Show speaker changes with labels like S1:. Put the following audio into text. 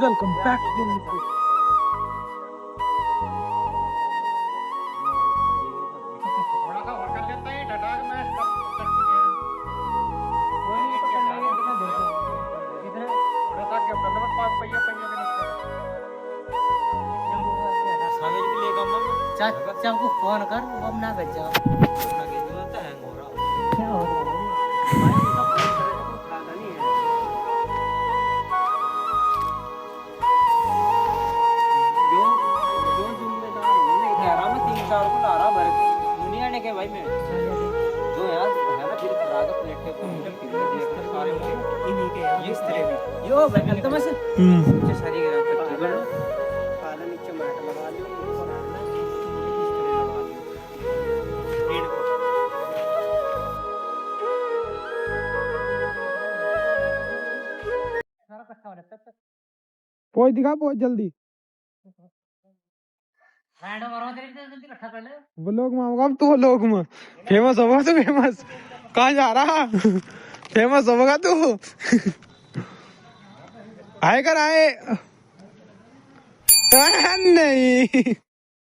S1: welcome back to
S2: चाचा को phone कर वो अब ना भेज जाओ क्या हो रहा है जो जो जिम्मेदार होने कह रहा मैं 3-4 को ला रहा भर दुनिया ने के भाई मैं जो यार है ना फिर खड़ा के प्लेट के ऊपर फिर देख सारे मुझे इन्हीं के यार इस तरह भी यो भाई एकदम से नीचे सारी गिरा कट्टी कर लो काला नीचे मैट लगा लो
S1: पहुंच दिखा बहुत जल्दी व्लॉग में आऊंगा अब तू व्लॉग में फेमस होगा तू फेमस कहाँ जा रहा फेमस होगा तू आए कर आए नहीं